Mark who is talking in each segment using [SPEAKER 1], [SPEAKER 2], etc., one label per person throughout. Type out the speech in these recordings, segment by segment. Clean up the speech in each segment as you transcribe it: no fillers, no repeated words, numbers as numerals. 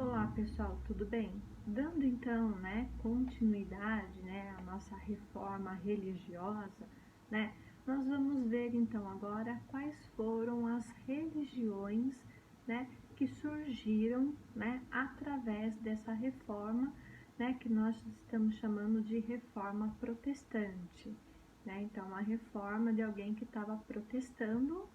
[SPEAKER 1] Olá pessoal, tudo bem? Dando então, continuidade, à nossa reforma religiosa, nós vamos ver então agora quais foram as religiões, que surgiram, através dessa reforma, que nós estamos chamando de reforma protestante, Então, a reforma de alguém que estava protestando,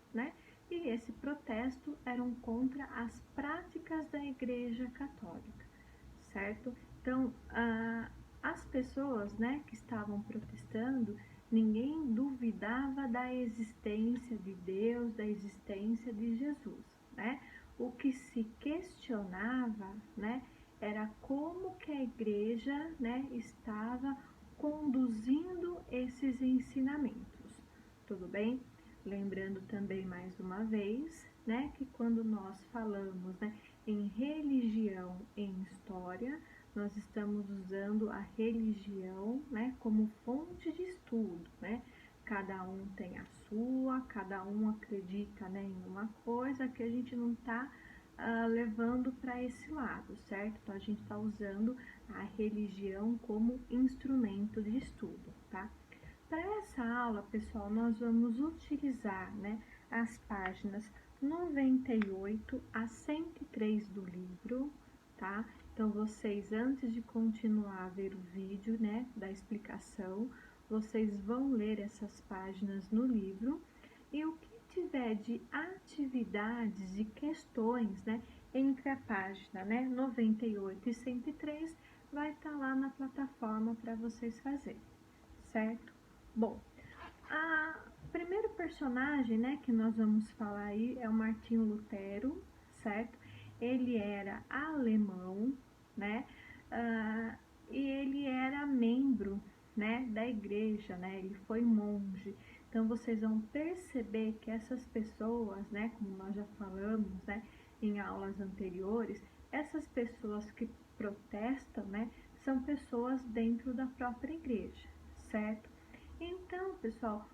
[SPEAKER 1] e esse protesto eram contra as práticas da Igreja Católica, certo? Então, as pessoas, que estavam protestando, ninguém duvidava da existência de Deus, da existência de Jesus, O que se questionava, era como que a Igreja, estava conduzindo esses ensinamentos, tudo bem? Lembrando também mais uma vez, que quando nós falamos, em religião em história, nós estamos usando a religião, como fonte de estudo, Cada um tem a sua, cada um acredita, em uma coisa que a gente não está levando para esse lado, certo? Então a gente está usando a religião como instrumento de estudo, tá? Para essa aula, pessoal, nós vamos utilizar, as páginas 98 a 103 do livro, tá? Então, vocês, antes de continuar a ver o vídeo, da explicação, vocês vão ler essas páginas no livro e o que tiver de atividades e questões, entre a página, 98 e 103, vai estar lá na plataforma para vocês fazerem, certo? Bom, o primeiro personagem, que nós vamos falar aí é o Martinho Lutero, certo? Ele era alemão, e ele era membro, da igreja, Ele foi monge. Então, vocês vão perceber que essas pessoas, como nós já falamos, em aulas anteriores, essas pessoas que protestam, são pessoas dentro da própria igreja, certo? Então, pessoal,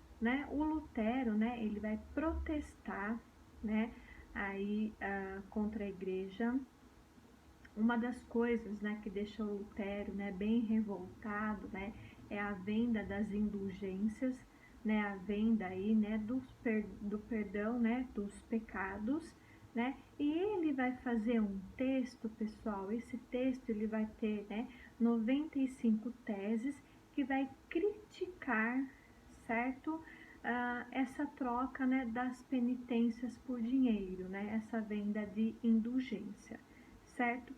[SPEAKER 1] o Lutero, ele vai protestar, aí contra a igreja. Uma das coisas, que deixa o Lutero, bem revoltado, é a venda das indulgências, a venda aí, do perdão, dos pecados, E ele vai fazer um texto, pessoal. Esse texto ele vai ter, 95 teses que vai criticar, certo? Essa troca, das penitências por dinheiro, essa venda de indulgência, certo?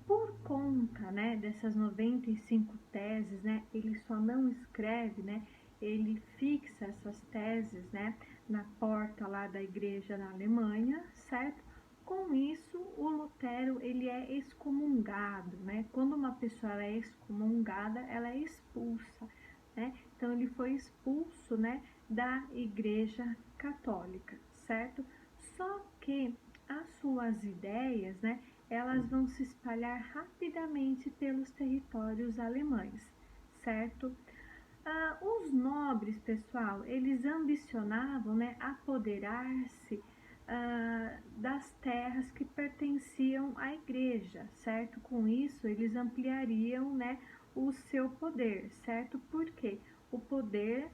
[SPEAKER 1] Por conta, dessas 95 teses, ele só não escreve, ele fixa essas teses, na porta lá da igreja na Alemanha, certo? Com isso, o Lutero, ele é excomungado, Quando uma pessoa é excomungada, ela é expulsa, Então, ele foi expulso, da igreja católica, certo? Só que as suas ideias, elas vão se espalhar rapidamente pelos territórios alemães, certo? Os nobres, pessoal, eles ambicionavam, apoderar-se das terras que pertenciam à igreja, certo? Com isso, eles ampliariam, o seu poder, certo? Porque o poder,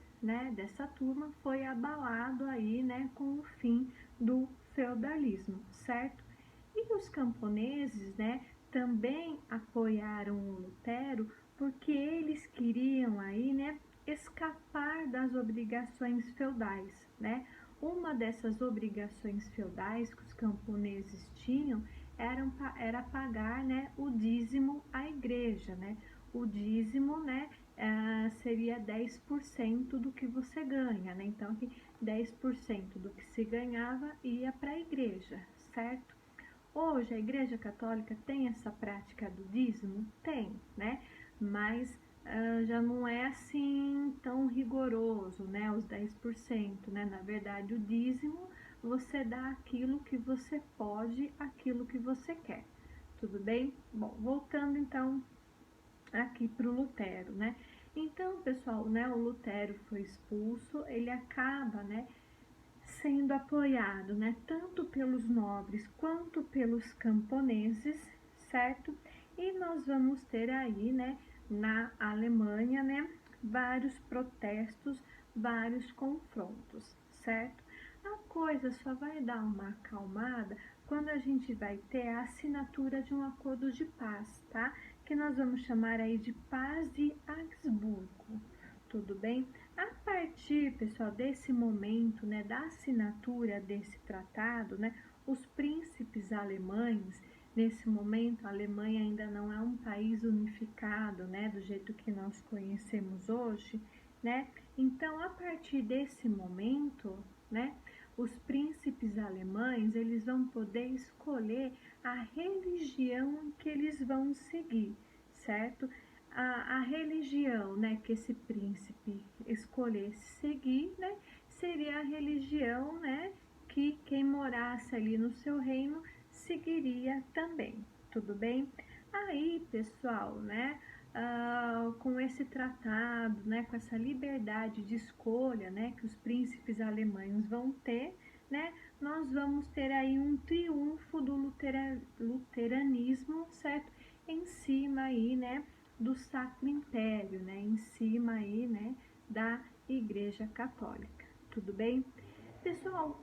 [SPEAKER 1] dessa turma foi abalado aí, com o fim do feudalismo, certo? E os camponeses, também apoiaram o Lutero porque eles queriam aí, escapar das obrigações feudais, Uma dessas obrigações feudais que os camponeses tinham era pagar, o dízimo à igreja, O dízimo, seria 10% do que você ganha, Então, 10% do que se ganhava ia para a igreja, certo? Hoje a Igreja Católica tem essa prática do dízimo? Tem, Mas já não é assim tão rigoroso, os 10%, Na verdade, o dízimo, você dá aquilo que você pode, aquilo que você quer, tudo bem? Bom, voltando então aqui para o Lutero, Então, pessoal, o Lutero foi expulso, ele acaba, sendo apoiado, tanto pelos nobres quanto pelos camponeses, certo? E nós vamos ter aí, né, na Alemanha, né, vários protestos, vários confrontos, certo? A coisa só vai dar uma acalmada quando a gente vai ter a assinatura de um acordo de paz, tá? Que nós vamos chamar aí de Paz de Augsburgo, tudo bem? A partir, pessoal, desse momento, né, da assinatura desse tratado, né, os príncipes alemães, nesse momento, a Alemanha ainda não é um país unificado, né, do jeito que nós conhecemos hoje, né? Então, a partir desse momento, né, os príncipes alemães, eles vão poder escolher a religião que eles vão seguir, certo? A religião, né, que esse príncipe escolhesse seguir, né, seria a religião, né, que quem morasse ali no seu reino seguiria também, tudo bem? Aí, pessoal, né, com esse tratado, né, com essa liberdade de escolha, né, que os príncipes alemães vão ter, né, nós vamos ter aí um triunfo do luteranismo, certo? Em cima aí, né, do Sacro Império, né, em cima aí, né, da Igreja Católica, tudo bem? Pessoal,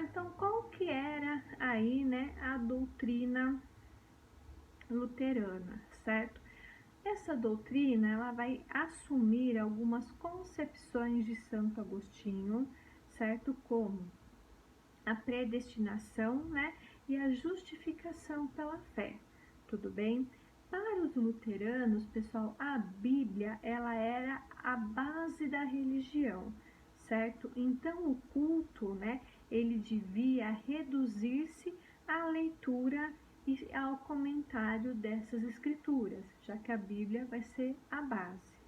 [SPEAKER 1] então qual que era aí, né, a doutrina luterana, certo? Essa doutrina, ela vai assumir algumas concepções de Santo Agostinho, certo? Como a predestinação, né, e a justificação pela fé, tudo bem? Para os luteranos, pessoal, a Bíblia, ela era a base da religião, certo? Então, o culto, né, ele devia reduzir-se à leitura e ao comentário dessas escrituras, já que a Bíblia vai ser a base,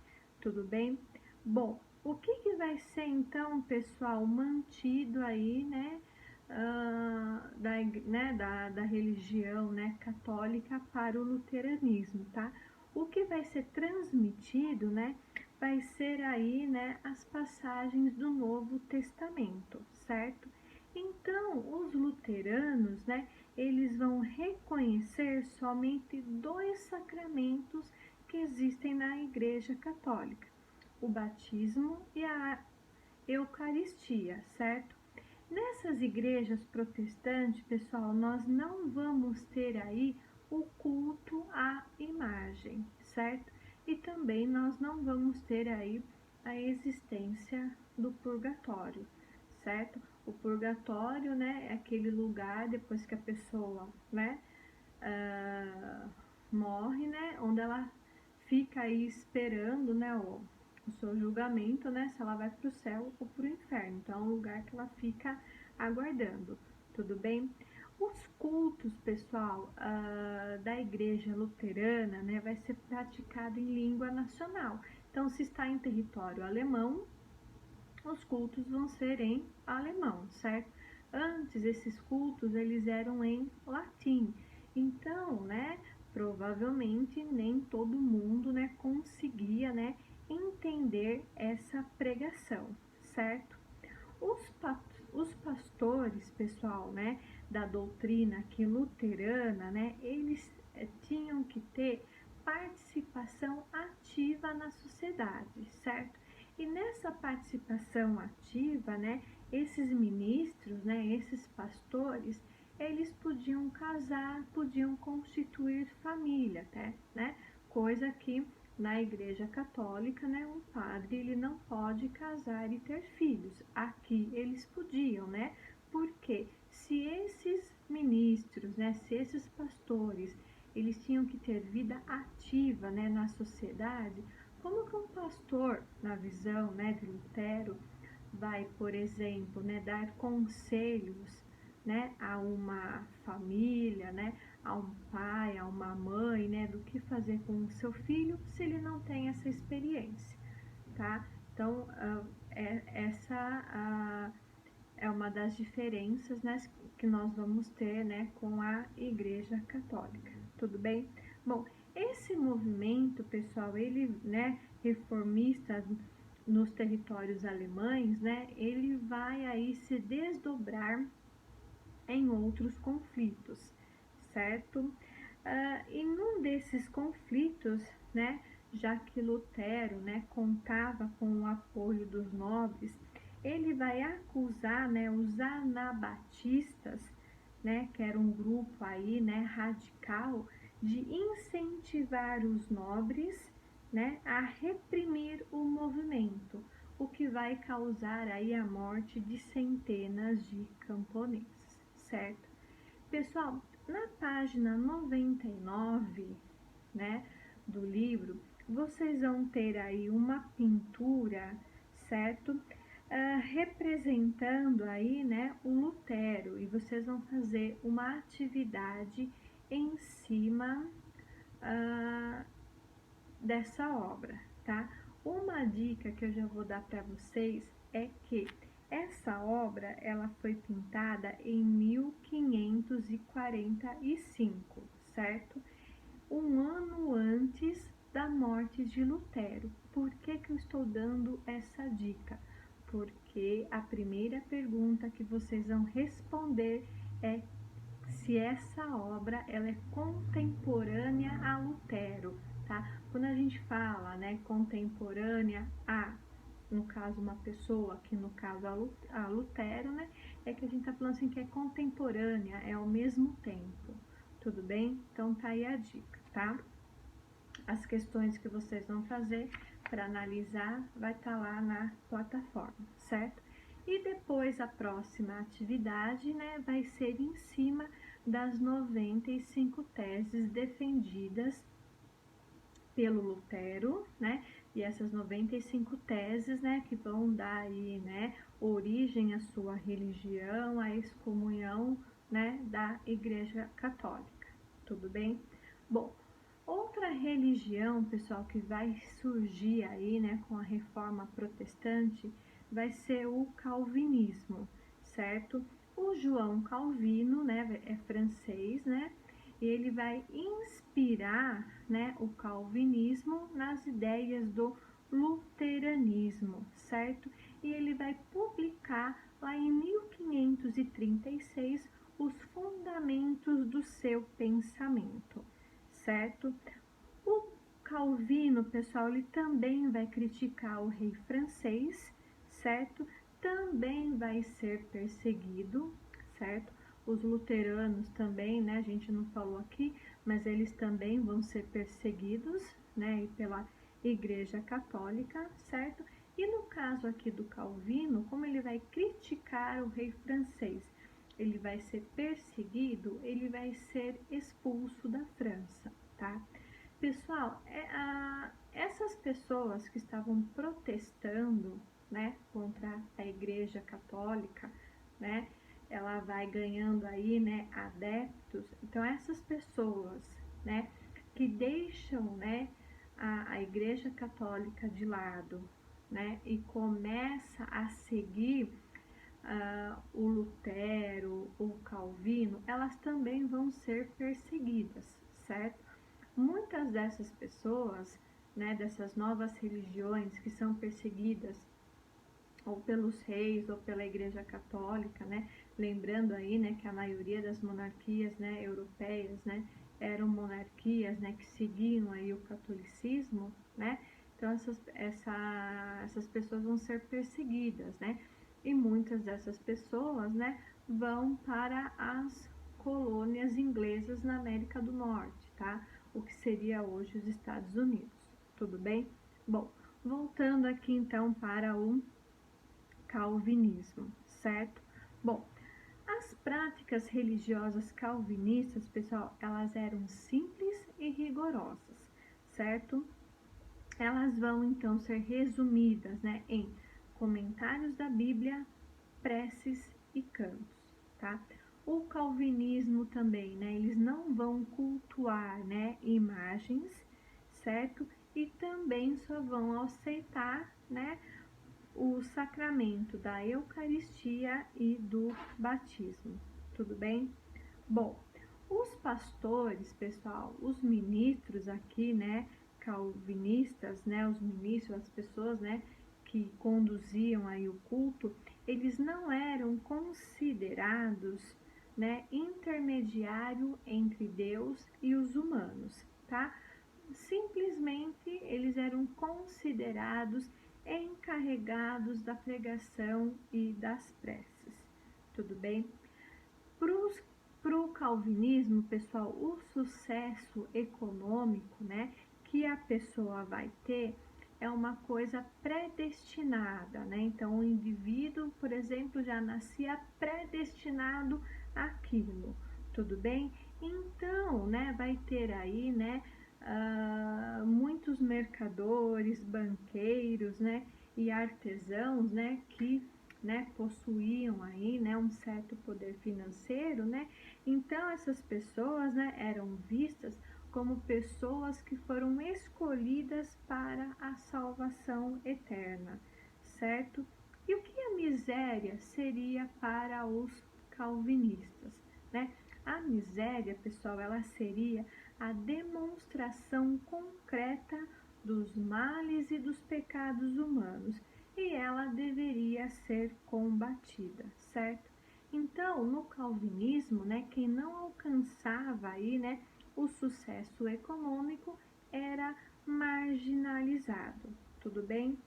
[SPEAKER 1] tudo bem? Bom, o que vai ser então, pessoal, mantido aí, né, da religião, né, católica para o luteranismo, tá? O que vai ser transmitido, né, vai ser aí, né, as passagens do Novo Testamento, certo? Então, os luteranos, né, eles vão reconhecer somente dois sacramentos que existem na Igreja Católica: o batismo e a Eucaristia, certo? Nessas igrejas protestantes, pessoal, nós não vamos ter aí o culto à imagem, certo? E também nós não vamos ter aí a existência do purgatório, certo? O purgatório, né, é aquele lugar depois que a pessoa, né, morre, né, onde ela fica aí esperando, né, o seu julgamento, né, se ela vai para o céu ou para o inferno. Então, é um lugar que ela fica aguardando, tudo bem? Os cultos, pessoal, da igreja luterana, né, vai ser praticado em língua nacional. Então, se está em território alemão, os cultos vão ser em alemão, certo? Antes, esses cultos, eles eram em latim. Então, né, provavelmente nem todo mundo, né, conseguia, né, entender essa pregação, certo? Os pastores, pessoal, né, da doutrina aqui luterana, né, eles tinham que ter participação ativa na sociedade, certo? E nessa participação ativa, né, esses ministros, né, esses pastores, eles podiam casar, podiam constituir família, né? Coisa que na Igreja Católica, né, um padre ele não pode casar e ter filhos. Aqui eles podiam, né? Porque se esses ministros, né, se esses pastores, eles tinham que ter vida ativa, né, na sociedade, como que um pastor, na visão, né, de Lutero, vai, por exemplo, né, dar conselhos, né, a uma família, né, a um pai, a uma mãe, né, do que fazer com o seu filho se ele não tem essa experiência, tá? Então, essa é uma das diferenças, né, que nós vamos ter, né, com a Igreja Católica, tudo bem? Bom, esse movimento, pessoal, ele, né, reformista nos territórios alemães, né, ele vai aí se desdobrar em outros conflitos, certo? E num desses conflitos, né, já que Lutero, né, contava com o apoio dos nobres, ele vai acusar, né, os anabatistas, né, que era um grupo aí, né, radical, de incentivar os nobres, né, a reprimir o movimento, o que vai causar aí a morte de centenas de camponeses, certo? Pessoal, na página 99, né, do livro, vocês vão ter aí uma pintura, certo? Representando aí, né, o Lutero, e vocês vão fazer uma atividade em cima dessa obra, tá? Uma dica que eu já vou dar para vocês é que essa obra ela foi pintada em 1545, certo? Um ano antes da morte de Lutero. Por que eu estou dando essa dica? Porque a primeira pergunta que vocês vão responder é se essa obra ela é contemporânea a Lutero, tá? Quando a gente fala, né, contemporânea a, no caso uma pessoa, que no caso a Lutero, né, é que a gente tá falando assim que é contemporânea, é ao mesmo tempo, tudo bem? Então tá aí a dica, tá? As questões que vocês vão fazer para analisar vai estar lá na plataforma, certo? E depois a próxima atividade, né, vai ser em cima das 95 teses defendidas pelo Lutero, né? E essas 95 teses, né, que vão dar aí, né, origem à sua religião, à excomunhão, né, da Igreja Católica. Tudo bem? Bom, outra religião, pessoal, que vai surgir aí, né, com a reforma protestante, vai ser o calvinismo, certo? O João Calvino, né, é francês, né? E ele vai inspirar, né, o calvinismo nas ideias do luteranismo, certo? E ele vai publicar lá em 1536 os fundamentos do seu pensamento, certo? O Calvino, pessoal, ele também vai criticar o rei francês, certo? Também vai ser perseguido, certo? Os luteranos também, né? A gente não falou aqui, mas eles também vão ser perseguidos, né? Pela Igreja Católica, certo? E no caso aqui do Calvino, como ele vai criticar o rei francês, ele vai ser perseguido, ele vai ser expulso da França, tá? Pessoal, essas pessoas que estavam protestando, né, contra a Igreja Católica, né, ela vai ganhando aí, né, adeptos. Então essas pessoas, né, que deixam, né, a Igreja Católica de lado, né, e começa a seguir o Lutero, o Calvino, elas também vão ser perseguidas, certo? Muitas dessas pessoas, né, dessas novas religiões que são perseguidas ou pelos reis ou pela Igreja Católica, né, lembrando aí, né, que a maioria das monarquias, né, europeias, né, eram monarquias, né, que seguiam aí o catolicismo, né, então essas pessoas vão ser perseguidas, né, e muitas dessas pessoas, né, vão para as colônias inglesas na América do Norte, tá? O que seria hoje os Estados Unidos, tudo bem? Bom, voltando aqui então para o calvinismo, certo? Bom, as práticas religiosas calvinistas, pessoal, elas eram simples e rigorosas, certo? Elas vão então ser resumidas, né, em comentários da Bíblia, preces e cantos, tá? O calvinismo também, né, eles não vão cultuar, né, imagens, certo? E também só vão aceitar, né, o sacramento da Eucaristia e do batismo, tudo bem? Bom, os pastores, pessoal, os ministros aqui, né, calvinistas, né, os ministros, as pessoas, né, que conduziam aí o culto, eles não eram considerados né, intermediário entre Deus e os humanos, tá? Simplesmente eles eram considerados encarregados da pregação e das preces, tudo bem? Para o calvinismo, pessoal, o sucesso econômico, né, que a pessoa vai ter é uma coisa predestinada, né? Então, o indivíduo, por exemplo, já nascia predestinado àquilo, tudo bem? Então, né, vai ter aí, né, muitos mercadores, banqueiros, né, e artesãos, né, que, né, possuíam aí, né, um certo poder financeiro, né? Então essas pessoas, né, eram vistas como pessoas que foram escolhidas para a salvação eterna, certo? E o que a miséria seria para os calvinistas, né? A miséria, pessoal, ela seria a demonstração concreta dos males e dos pecados humanos, e ela deveria ser combatida, certo? Então, no calvinismo, né, quem não alcançava aí, né, o sucesso econômico era marginalizado, tudo bem?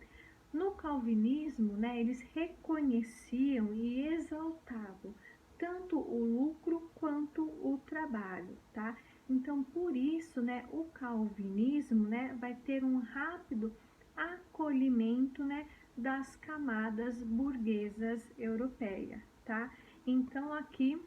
[SPEAKER 1] No calvinismo, né, eles reconheciam e exaltavam tanto o lucro quanto o trabalho, tá? Então, por isso, né, o calvinismo, né, vai ter um rápido acolhimento, né, das camadas burguesas europeias, tá? Então, aqui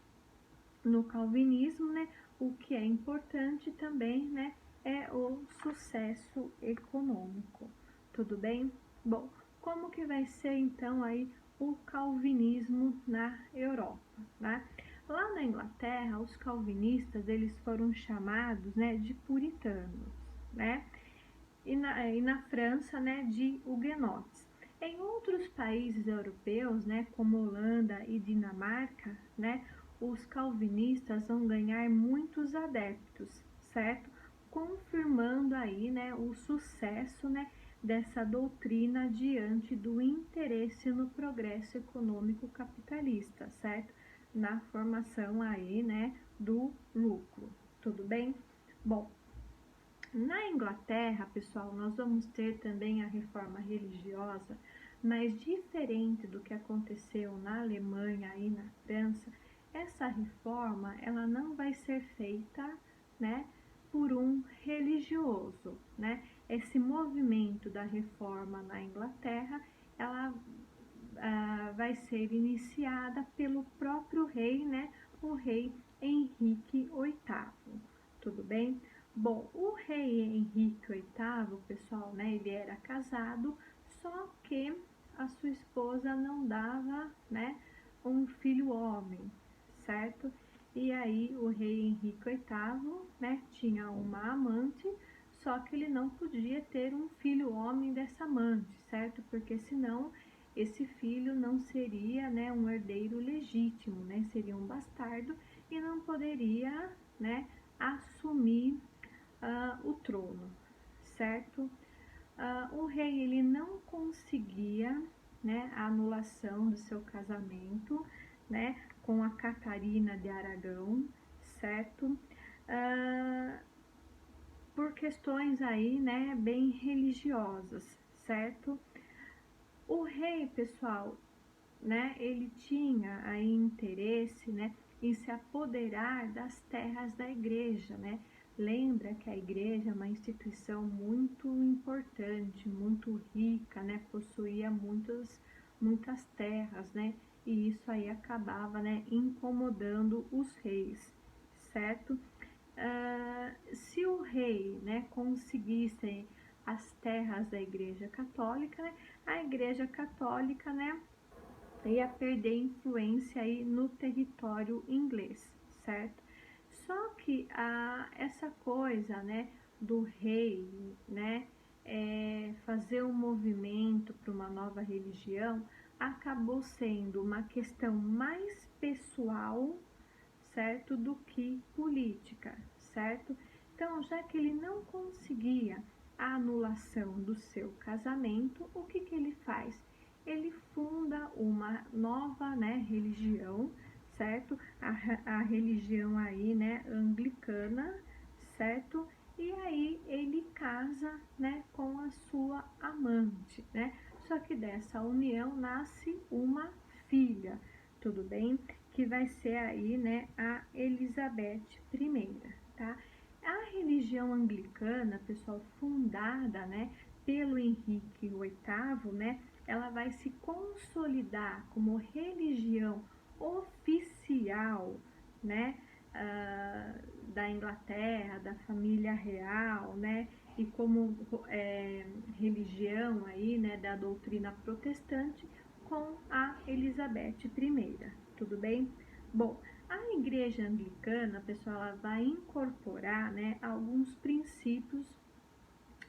[SPEAKER 1] no calvinismo, né, o que é importante também, né, é o sucesso econômico. Tudo bem? Bom, como que vai ser então aí o calvinismo na Europa, né? Lá na Inglaterra, os calvinistas, eles foram chamados, né, de puritanos, né? E na França, né, de huguenotes. Em outros países europeus, né, como Holanda e Dinamarca, né, os calvinistas vão ganhar muitos adeptos, certo? Confirmando aí, né, o sucesso, né, dessa doutrina diante do interesse no progresso econômico capitalista, certo? Na formação aí, né, do lucro. Tudo bem? Bom, na Inglaterra, pessoal, nós vamos ter também a reforma religiosa, mas diferente do que aconteceu na Alemanha e na França, essa reforma ela não vai ser feita, né, por um religioso, né? Esse movimento da reforma na Inglaterra, ela vai ser iniciada pelo próprio rei, né, o rei Henrique VIII. Tudo bem? Bom, o rei Henrique VIII, pessoal, né, ele era casado, só que a sua esposa não dava, né, um filho homem, certo? E aí o rei Henrique VIII, né, tinha uma amante, só que ele não podia ter um filho homem dessa amante, certo? Porque senão esse filho não seria, né, um herdeiro legítimo, né? Seria um bastardo e não poderia, né, assumir o trono, certo? O rei ele não conseguia, né, a anulação do seu casamento, né, com a Catarina de Aragão, certo? Por questões aí, né, bem religiosas, certo? O rei, pessoal, né, ele tinha aí interesse, né, em se apoderar das terras da igreja, né? Lembra que a igreja é uma instituição muito importante, muito rica, né? Possuía muitas terras, né? E isso aí acabava, né, incomodando os reis, certo? Se o rei, né, conseguisse as terras da igreja católica, né, a igreja católica, né, ia perder influência aí no território inglês, certo? Só que essa coisa, né, do rei, né, fazer um movimento para uma nova religião acabou sendo uma questão mais pessoal, certo, do que política, certo? Então, já que ele não conseguia a anulação do seu casamento, o que ele faz? Ele funda uma nova, né, religião, certo? A religião aí, né, anglicana, certo? E aí ele casa, né, com a sua amante, né? Só que dessa união nasce uma filha, tudo bem? Que vai ser aí, né, a Elizabeth I, tá? A religião anglicana, pessoal, fundada, né, pelo Henrique VIII, né, ela vai se consolidar como religião oficial, né, da Inglaterra, da família real, né, e como religião aí, né, da doutrina protestante com a Elizabeth I, tudo bem? Bom, a igreja anglicana, pessoal, ela vai incorporar, né, alguns princípios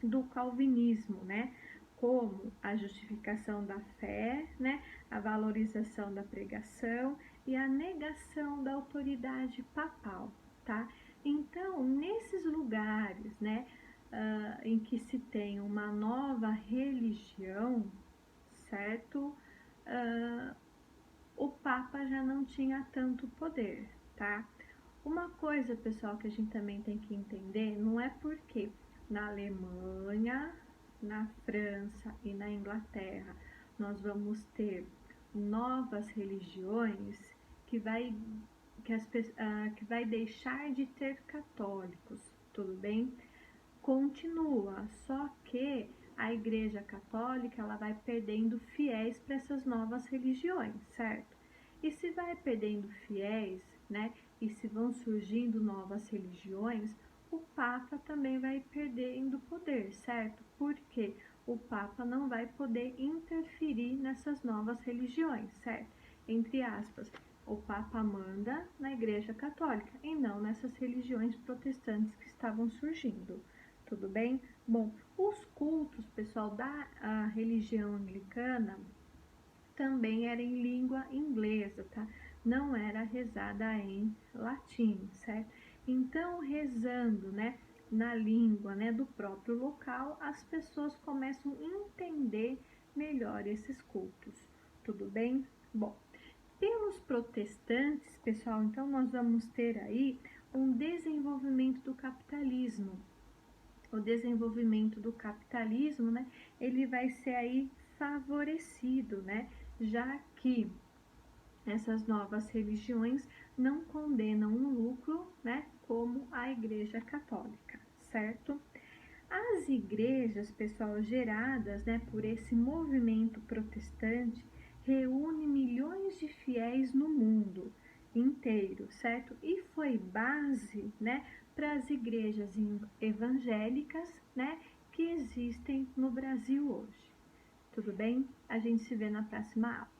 [SPEAKER 1] do calvinismo, né, como a justificação da fé, né, a valorização da pregação e a negação da autoridade papal, tá? Então, nesses lugares, né, em que se tem uma nova religião, certo? O Papa já não tinha tanto poder, tá? Uma coisa, pessoal, que a gente também tem que entender, não é porque na Alemanha, na França e na Inglaterra nós vamos ter novas religiões que vai, que vai deixar de ter católicos, tudo bem? Continua, só que a Igreja Católica ela vai perdendo fiéis para essas novas religiões, certo? E se vai perdendo fiéis, né, e se vão surgindo novas religiões, o Papa também vai perdendo poder, certo? Porque o Papa não vai poder interferir nessas novas religiões, certo? Entre aspas, o Papa manda na Igreja Católica e não nessas religiões protestantes que estavam surgindo. Tudo bem? Bom, os cultos, pessoal, da religião anglicana também era em língua inglesa, tá? Não era rezada em latim, certo? Então, rezando, né, na língua, né, do próprio local, as pessoas começam a entender melhor esses cultos. Tudo bem? Bom, pelos protestantes, pessoal, então nós vamos ter aí um desenvolvimento do capitalismo. O desenvolvimento do capitalismo, né, ele vai ser aí favorecido, né, já que essas novas religiões não condenam o lucro, né, como a Igreja Católica, certo? As igrejas, pessoal, geradas, né, por esse movimento protestante, reúne milhões de fiéis no mundo inteiro, certo? E foi base, né, para as igrejas evangélicas, né, que existem no Brasil hoje. Tudo bem? A gente se vê na próxima aula.